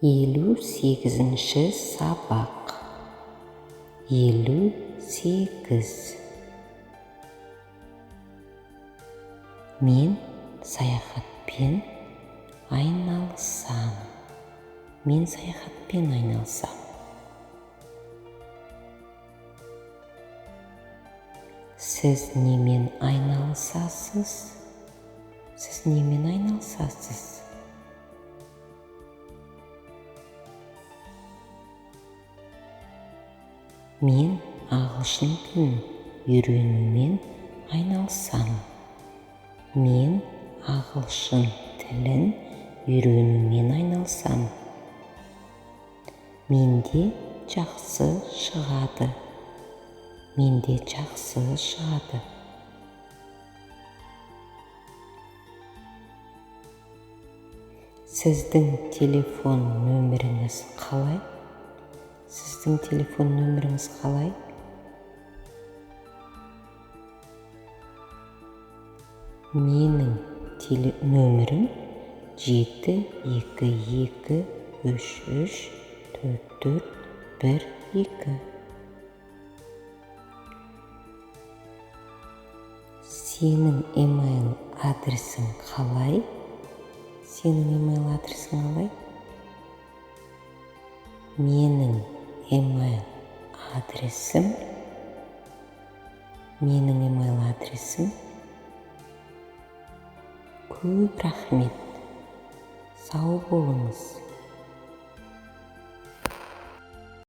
58-ші сабақ. 58. Мен саяхатпен айналысам. Сіз немен айналысасыз? Мен ағылшын тілін үйренумен айналысам. Менде жақсы шығады. Сіздің телефон нөміріңіз қалай? Менің нөмірім 722334412. Сенің емейл адресің қалай? Менің емейл адресім көп рахмет. Сау болыңыз.